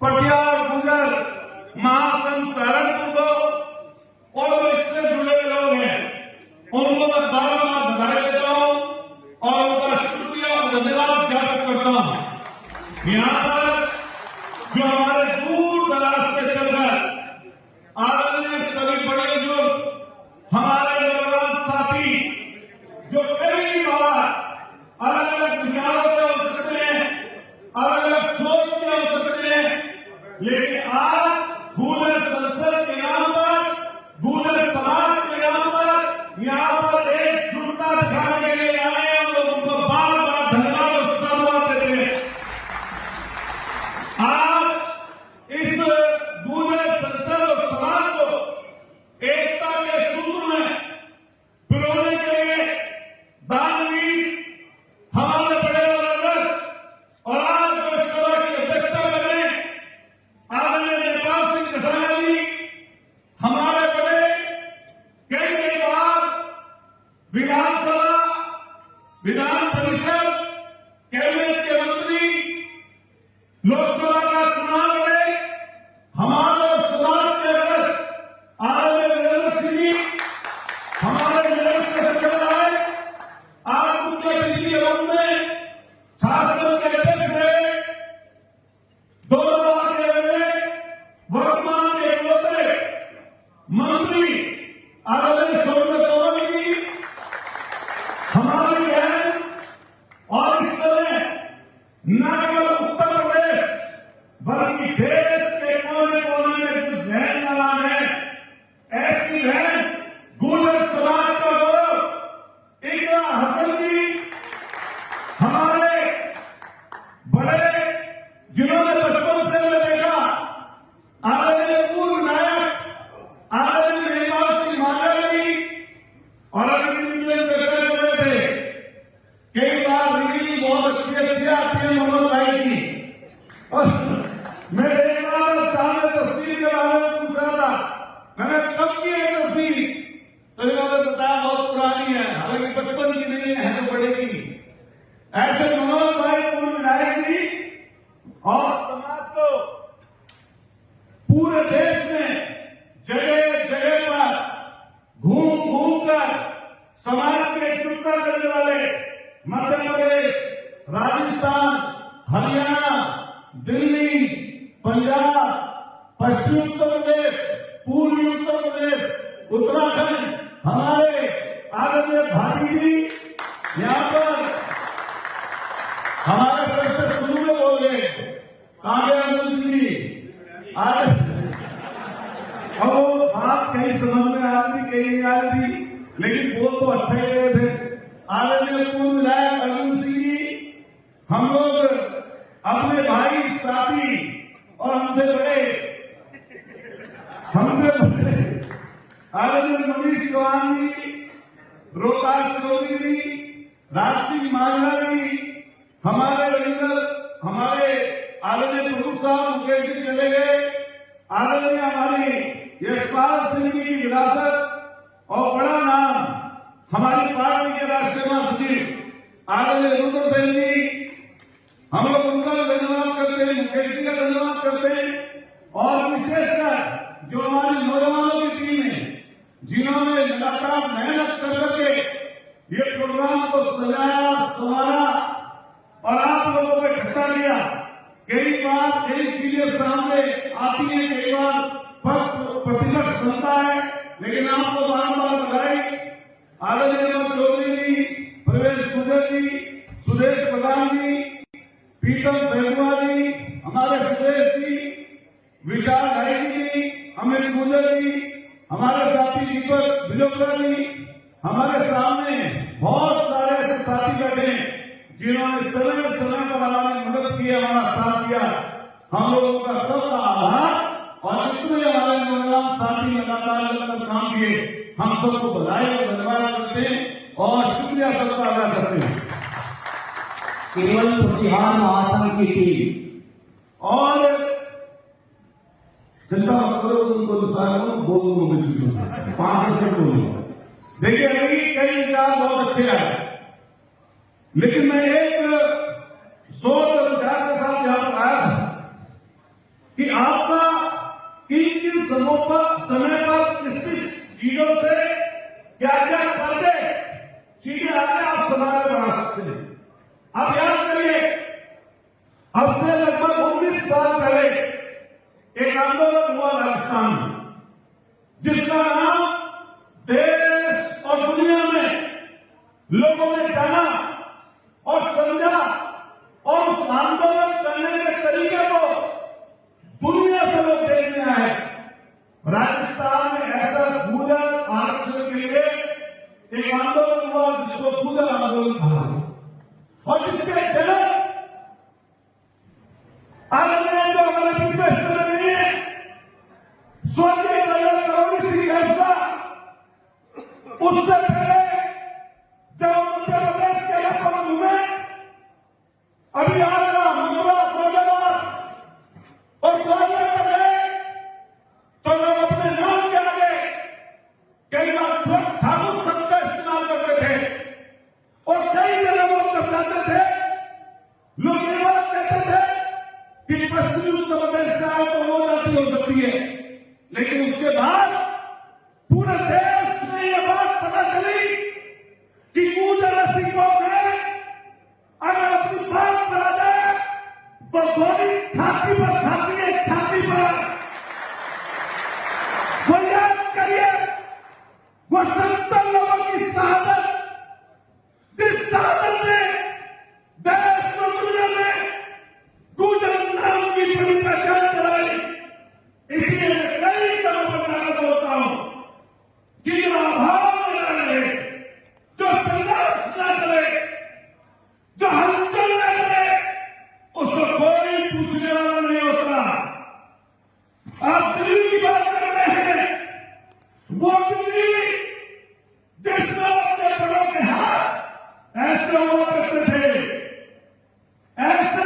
पटियाला गुजर महासंघ सहारनपुर को और जो इससे जुड़े लोग हैं उनको मैं बार-बार बधाई देता हूं और उनका शुक्रिया और धन्यवाद ज्ञापित करता हूं। यहाँ पर जो हमारे दूर दराज से चलकर आदरणीय सभी बड़े बुजुर्ग हमारे नौजवान साथी जो कई बार अलग अलग विचारों के हो सकते हैं, अलग अलग सोच के हो सकते हैं, लेकिन आज गुर्जर संसद के नाम पर, गुर्जर समाज के नाम पर यहाँ पर एकजुटता दिखाने के लिए आए हैं। हम लोग उनको बार बार धन्यवाद और साधुवाद देते हैं। आज इस गुर्जर संसद और समाज को एकता के सूत्र में पिरोने के लिए दानवीर हमारे बड़े और आज जो इस सभा की अध्यक्षता कर रहे हैं आदरणीय नेपाल सिंह कसाना जी, हमारे बड़े कई बार विधानसभा, विधान परिषद, कैबिनेट के मंत्री, लोकसभा का चुनाव लड़े, हमारे समाज के अध्यक्ष आदरणीय नरेंद्र सिंह जी हमारे निरंतर से चल रहा है। आज मुख्य अतिथि के रूप में शासन के अध्यक्ष रहे, दोनों बार के रहे, वर्तमान के इकलौते मंत्री आदरणीय सौम्य तोमर जी हमारी बहन, और इस समय न केवल उत्तर प्रदेश बल्कि देश के कोने कोने में जिस बहन का नाम है, ऐसी बहन गुर्जर समाज का गौरव इकरा हसन जी हमारे बड़े, जिन्होंने बचपन से मैं देखा, आदरणीय पूर्व नायक आदरणीय नेपाल सिंह मांझा जी और अरविंद में चर्चा कर रहे थे। कई बार रील बहुत अच्छी अच्छी आती है मनोज भाई की, और मैं एक बार सामने तस्वीर के बारे में पूछ रहा था, मैंने कब की है तस्वीर, तो इन्होंने बताया बहुत पुरानी है, हालांकि बचपन की नहीं है तो बड़े की। ऐसे मनोज भाई पूर्व विधायक जी और समाज को पूरे देश में जगह जगह पर घूम घूम कर समाज के एकजुटता करने वाले मध्य प्रदेश, राजस्थान, हरियाणा, दिल्ली, पंजाब, पश्चिमी उत्तर प्रदेश, पूर्वी उत्तर प्रदेश, उत्तराखंड, हमारे आदरणीय भाटी जी यहाँ पर हमारे सबसे शुरू में बोल गए, अनुज जी आज अब वो बात कहीं समझ में आ रही कहीं नहीं आ रही, लेकिन बोल तो अच्छे ही रहे थे। आदरणीय पूर्व विधायक अर्जुन सिंह जी, हम लोग अपने भाई साथी और हमसे बड़े आदरणीय मनीष चौहान जी, रोहतास चौधरी जी, राज सिंह मांझा जी, हमारे रविंद्र, हमारे आदरणीय प्रमुख साहब मुकेश जी चले गए, आदरणीय हमारी यशपाल सिंह की विरासत और बड़ा नाम हमारी पार्टी के राष्ट्रीय महासचिव आदरणीय रुद्र सेन जी, हम लोग उनका धन्यवाद करते हैं, मुकेश जी का धन्यवाद करते हैं, और विशेषकर जो हमारी नौजवानों की टीम है जिन्होंने लगातार मेहनत करके ये प्रोग्राम को सजाया, संवारा और आप लोगों को इकट्ठा किया। कई बार कई चीजें सामने आती हैं, कई बार प्रतिपक्ष बनता है, लेकिन आपको बार बार बधाई। आदरणीय चौधरी जी, प्रवेश सुधर जी, सुरेश प्रधान जी, पीतम बेगुआ जी, हमारे सुरेश जी, विशाल भाई जी, अमित गुजर जी, हमारे साथी दीपक बिलोकरा जी, हमारे सामने बहुत सारे ऐसे साथी बैठे हैं जिन्होंने समय समय पर हमारी मदद की, हमारा साथ दिया। हम लोगों का सबका आभार, और जितने हमारे नौजवान साथी लगातार लगातार काम किए, हम सबको बधाई और धन्यवाद करते हैं और शुक्रिया सबका अदा करते हैं। केवल प्रतिहार महासंघ की टीम और जनता करो उनको तो सारे बोल 5 मिनट बोलूंगा। देखिए अभी कई विचार बहुत अच्छे आए, लेकिन मैं एक सोच और विचार के साथ यहाँ पर आया था कि आपका किन किन समय पर किस चीजों से क्या क्या करके चीजें आगे आप समाज में बढ़ा सकते हैं। आप याद करिए, अब से लगभग 19 साल पहले एक आंदोलन हुआ राजस्थान में, जिसका नाम देश और दुनिया में लोगों ने जाना और समझा और उस आंदोलन करने के तरीके को दुनिया से लोग देखने आए। राजस्थान में ऐसा भूजल आरक्षण के लिए एक आंदोलन हुआ जिसको भूजल आंदोलन कहा गया और जिसके जनक आदरणीय जो हमारे पिछले हिस्से में नहीं है, स्वर्गीय कल्याण करोड़ी सिंह ऐसा, उससे पहले जब मध्य प्रदेश के इलाकों में घूमे, अभी आगरा, मथुरा, फैजाबाद और ग्वालियर में गए, तो लोग अपने नाम के आगे कई बार ठाकुर शब्द का इस्तेमाल करते थे और कई जगह लोग बताते थे, लोग ये बात कहते थे कि पश्चिमी उत्तर प्रदेश से आए तो वो जाति हो सकती है। लेकिन उसके बाद पूरे देश में ये बात पता चली कि पूजन सिखों में अगर अपनी बात करा जाए तो गोली छाती पर छाती है, छाती पर। वो याद करिए, वो 70 लोगों की शहादत, जिस शहादत ने देश और दुनिया में गुजर नाम की बड़ी पहचान कराई। इसलिए मैं कई जगहों पर जाकर बोलता हूं कि जो अभाव न रहे, जो संघर्ष न करे, जो हलचल न करे, उसको कोई पूछने वाला नहीं होता। आप दिल्ली की बात कर रहे हैं, वो दिल्ली जिसमें अपने बड़ों के हाथ ऐसे हुआ करते थे, ऐसे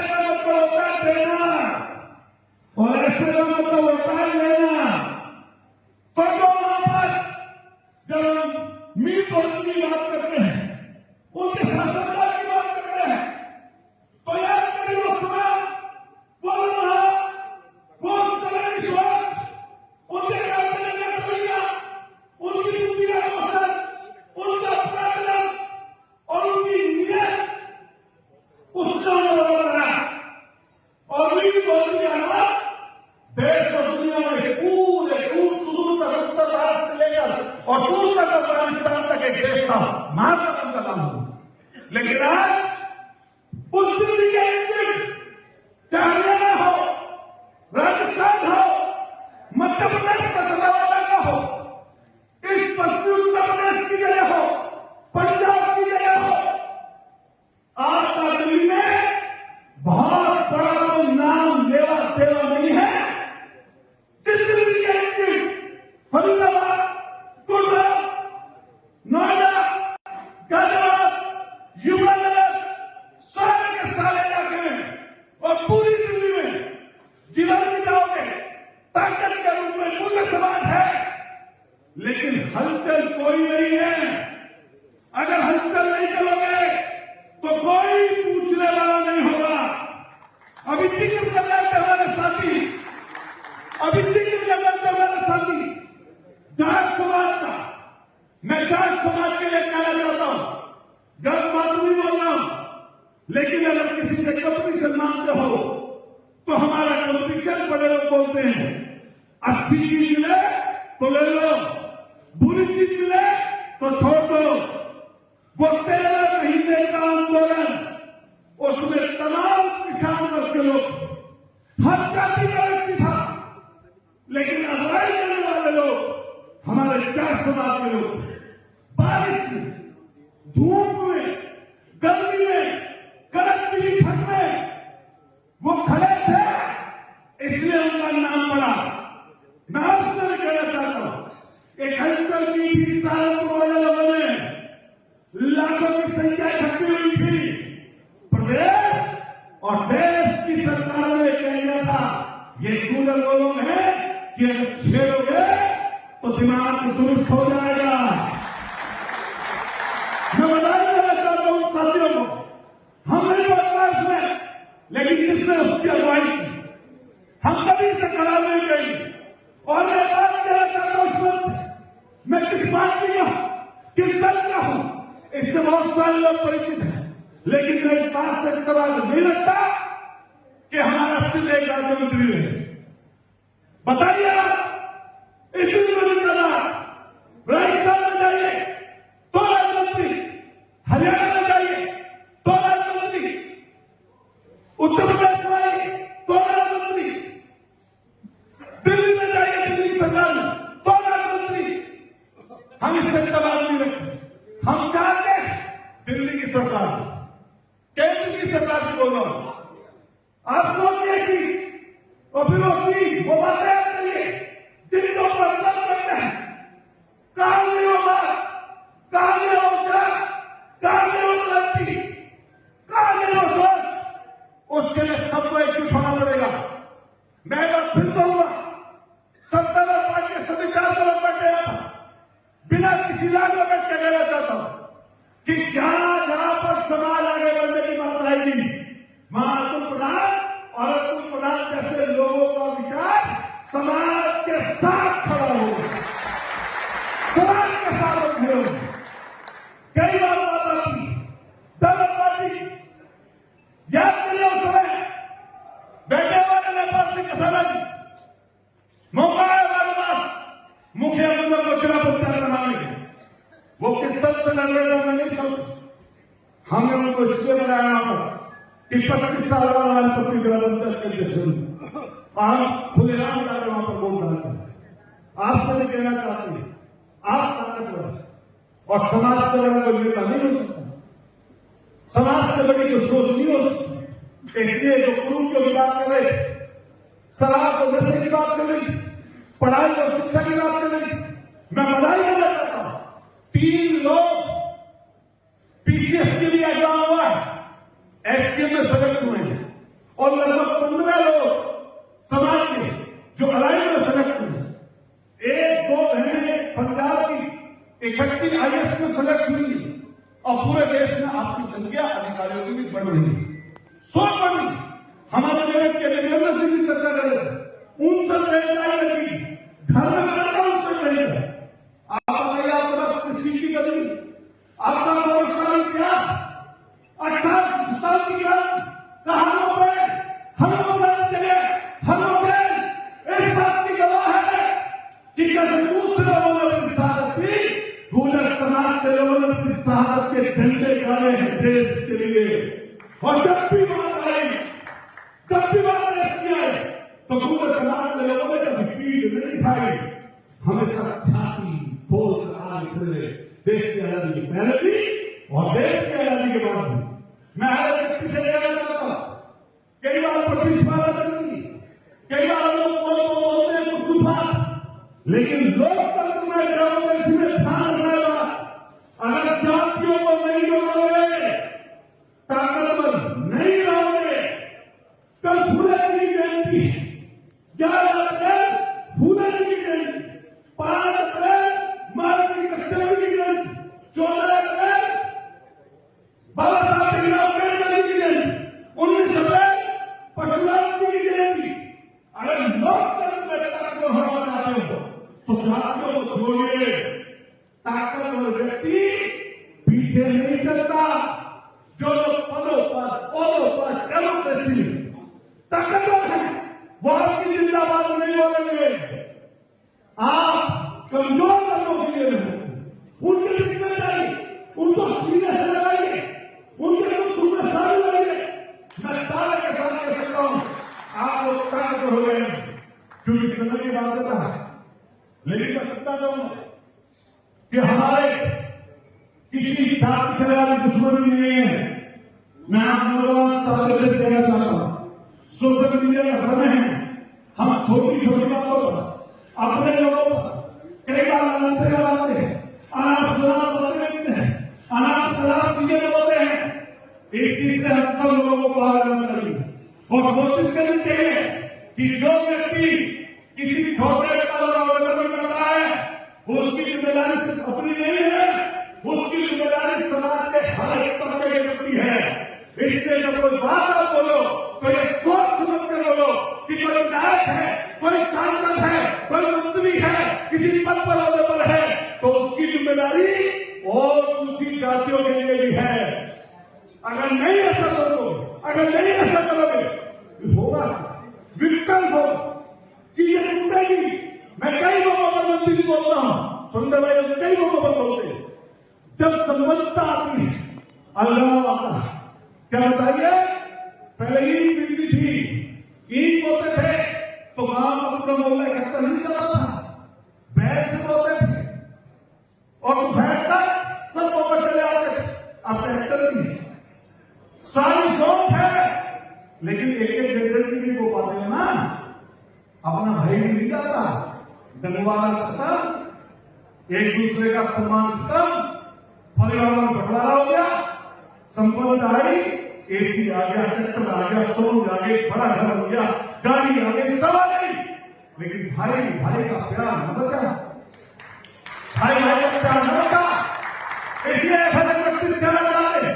का मतलब होता है देना और ऐसे का मतलब होता है लेना। तो जो वहां पर जब हम मीट होने की बात करते हैं, उनके शासनकाल की बात करते हैं, तो याद करिए वो समय, वो रहा, वो समय की सोच, उनके करने का नजरिया, उनकी बुद्धि का कौशल, उनका प्रकरण और उनकी नीयत उसका बदल रहा और भी बहुत ज्यादा देश और दुनिया में पूरे दूर सुदूर तक, उत्तर भारत से लेकर और दूर तक अफगानिस्तान तक एक देश था, महात्मा का नाम हुआ। लेकिन आज उस दिल्ली के इंजन, चाहे हरियाणा हो, राजस्थान हो, मध्य प्रदेश का सदावाला का हो, इस पश्चिमी उत्तर प्रदेश की जगह हो, पंजाब की जगह हो, आपका दिल्ली में बहुत बड़ा तो नाम लेवा देवा नहीं है। जिस दिल्ली के इंजन फरीदाबाद, गुजरात, नोएडा, गाजियाबाद, यमुनानगर, सारे के सारे इलाके में और पूरी दिल्ली में जिधर भी जाओगे ताकत के रूप में पूरे समाज है, लेकिन हलचल कोई नहीं है। अगर हलचल नहीं करोगे तो कोई पूछने वाला नहीं होगा। अभी जिक्र कर रहे थे हमारे साथी, अभी जिक्र कर रहे थे हमारे साथी जाट समाज का। मैं जाट समाज के लिए कहना चाहता हूं, गलत बात नहीं बोल रहा हूं, लेकिन अगर किसी से कंपटीशन मांगते हो तो हमारा कंपटीशन बड़े लोग बोलते हैं, अच्छी चीज मिले तो ले लो, बुरी चीज मिले तो छोड़ दो। वो 13 महीने का आंदोलन, उसमें तमाम किसान वर्ग के लोग, हर जाति का व्यक्ति था, लेकिन अगुवाई करने वाले लोग हमारे जाट समाज के लोग बारिश में, धूप में, गर्मी में, कड़कती ठंड में वो खड़े थे, इसलिए उनका नाम पड़ा। मैं आपसे कहना चाहता हूं, एक हलचल की थी सहारनपुर वाले लोगों में, लाखों की संख्या इकट्ठी हुई थी। प्रदेश और देश की सरकार ने कह दिया था, ये गुजर लोग हैं कि अगर छेड़ोगे तो दिमाग दुरुस्त हो जाएगा। मैं बधाई देना चाहता हूं साथियों को, हमने जो अवकाश में लेकिन जिसने उसकी अगुवाई की, हम कभी से खराब नहीं गई। और मैं बात कहना चाहता हूं इस वक्त, मैं किस बात की हूं, किस दल का हूं, इससे बहुत सारे लोग परिचित हैं, लेकिन मैं इस बात से इतराज नहीं रखता कि हमारा सिर्फ एक राज्य मंत्री रहे। बताइए आप, इतनी बड़ी तादाद राजस्थान में जाइए तो राज्य मंत्री, हरियाणा में जाइए तो राज्य मंत्री, उत्तर प्रदेश में आइए तो राज्य मंत्री, दिल्ली में जाइए दिल्ली सरकार में तो राज्य मंत्री। हम इससे इतराज नहीं रखते। हम चाहते हैं दिल्ली की सरकार, केंद्र की सरकार की बोल रहा हूं, आप लोग ये की और फिर वो बातें करिए जिनको बदनाम करते हैं। कहां नहीं होगा, कहां नहीं होगा, कहां नहीं हो गलती, कहां नहीं हो सोच, उसके लिए सबको एकजुट होना पड़ेगा। मैं एक बार फिर कहूंगा, सत्ता और पार्टी के सभी 4 दलों बैठे हैं, बिना किसी लाभ में बैठ के कहना चाहता हूं कि जहां पर समाज आगे बढ़ने की बात आएगी, वहां अतुल प्रधान और अतुल प्रधान जैसे लोगों का विचार समाज के साथ खड़ा हो, समाज के साथ खड़े हो। कई बार बात आती दल पार्टी, याद करिए उस समय बैठे वाले नेपाल सिंह कसाला जी, मौका है हमारे पास मुखिया मंत्री को चुनाव प्रचार बनाने के, वो किस तरह से लड़ रहे हैं मैं नहीं समझ। हमने उनको इसलिए बनाया वहां पर कि 25 साल बाद हमारे पत्नी जरा हम खुलेआम जाकर वहां पर वोट डालते हैं। आपसे भी कहना चाहते हैं, आप ताकतवर और समाज से बड़ा कोई नेता नहीं हो सकता, समाज से बड़ी कोई सोच नहीं हो सकती। इसलिए जो गुरु की बात कर रहे, सलाह को दर्शे की बात कर रही, पढ़ाई और शिक्षा की बात कर रही, मैं बधाई देना चाहता हूं। 3 लोग पीसीएस के लिए एग्जाम हुआ है, एसकेएम में सेलेक्ट हुए हैं, और लगभग 15 लोग समाज के जो अलाइन में सेलेक्ट हुए हैं। 1-2 बहनें पंजाब की इकट्ठी आईएएस में सेलेक्ट हुई है, और पूरे देश में आपकी संख्या अधिकारियों की भी बढ़ रही है, 100 बढ़ रही है। हमारे देश के विवेकानंद से भी चर्चा करें, उनसे बेहतर लगी, घर में बैठा उनसे बेहतर। आप बताइए, आपका कृषि की गति, आपका बहुत इतिहास, 18 शताब्दी का कहानों पे हनुमान चले, हनुमान इस बात की गवाह है कि कैसे दूसरे लोगों ने अपनी शहादत की, गुजर समाज के लोगों ने अपनी शहादत के झंडे गाड़े हैं देश के लिए। और जब भी बात आई, जब भी बात ऐसी आई, तो गुजर समाज के लोगों ने कभी पीठ नहीं खाई, हमेशा छाती खोल कर आगे खुले, देश की आजादी के पहले भी और देश की आजादी के बाद भी। मैं हर व्यक्ति से कहना चाहता हूं, कई बार प्रतिस्पर्धा करूंगी, कई बार लोग बोलते हैं कुछ बात, लेकिन लोकतंत्र में डेमोक्रेसी में ध्यान रखना, अगर जातियों को नहीं जोड़ोगे, ताकतवर नहीं रहोगे, कल फूले की जयंती, 11 अप्रैल फूले की जयंती, 5 अप्रैल महारानी कश्यप की जयंती, 14 अप्रैल बाबा साहब भीमराव अम्बेडकर की जयंती, 19 अप्रैल परशुराम जी की जयंती। अगर लोकतंत्र में ताकतवर होना चाहते हो तो जातियों को छोड़िए। ताकतवर व्यक्ति पीछे नहीं चलता, जो लोग पदों पर डेमोक्रेसी ताकतवर है, वो आपकी जिंदाबाद नहीं बोलेंगे। आप कमजोर लोगों के लिए उनके बीच में जाइए, उनको सीने से लगाइए, उनके लोग सुनने सारी लगाइए। मैं तारे के साथ कह सकता हूं, आप लोग ताकतवर हो गए, क्योंकि समय की बात होता है। लेकिन मैं सत्ता चाहूंगा कि हमारे किसी जाति से वाली दुश्मनी नहीं है। मैं आप नौजवान साथियों से कहना चाहता हूं, सोशल मीडिया का समय है, हम छोटी छोटी बातों पर, अपने लोगों पर कई बार लालच से लगाते हैं, अनाप शनाप बातें करते हैं, अनाप शनाप चीजें बोलते हैं। इस चीज से हम सब लोगों को आगे बढ़ना चाहिए और कोशिश करनी चाहिए कि जो व्यक्ति किसी छोटे पद और अवसर में करता है, उसकी जिम्मेदारी सिर्फ अपनी नहीं है, उसकी जिम्मेदारी समाज के हर एक तबके के प्रति है। इससे जब कोई बात आप बोलो तो ये सोच समझ कर बोलो कि कोई विधायक है, कोई सांसद है, कोई मंत्री है, किसी पद पर होने पर है तो उसकी जिम्मेदारी और दूसरी जातियों के लिए भी है। अगर नहीं ऐसा करोगे, अगर नहीं ऐसा करोगे तो होगा विकल्प हो, चीजें टूटेगी। मैं कई मौकों पर मंत्री जी बोलता हूं, सुंदर भाई कई मौकों पर बोलते हैं, जब संबंधता आती है अलगाव आता है। क्या बताइए, पहले ईद बिजली थी, ईद बोलते थे तो गांव का पूरा मोहल्ला इकट्ठा नहीं करता था, बैठ से बोलते थे और बैठ तक सब मौका चले आते थे। अब ट्रैक्टर नहीं है, सारी जोत है, लेकिन एक एक डेढ़ भी नहीं हो पाते हैं ना। अपना भाई नहीं जाता, डंगवारा खत्म, एक दूसरे का सम्मान खत्म, परिवार में बंटवारा हो गया, संपत्ति आई, एसी आ गया, ट्रैक्टर आ गया, सोन आ गए, बड़ा घर हो गया, गाड़ी आ गई, सब आ गई, लेकिन भाई भाई का प्यार न बचा, भाई भाई का प्यार न बचा। इसलिए FY-31 कहना चाहते,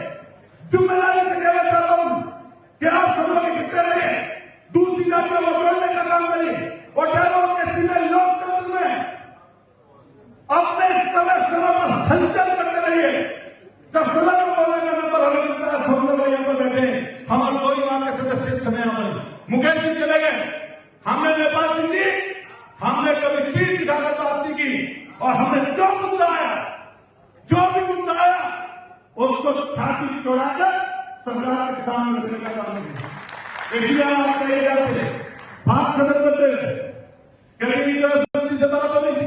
जिम्मेदारी से कहना चाहता हूं कि आप सब लोग कितने रहे, दूसरी जातियों को जोड़ने का काम करिए और डेमोक्रेसी में, लोकतंत्र में अपने समय समय पर हलचल करते रहिए। जब समय में बोलने का नंबर हमें मिलता है, हम लोग यहाँ पर बैठे, हम कोई वहां के सदस्य इस समय हमारे मुकेश जी चले गए, हमने नेपाल सिंह जी, हमने कभी पीठ दिखाकर बात नहीं की और हमने जो मुद्दा आया, जो भी मुद्दा आया उसको छाती चौड़ाकर सरकार के सामने रखने का काम किया। इसलिए आप कहे जाते बात खत्म करते रहे, कभी से बात नहीं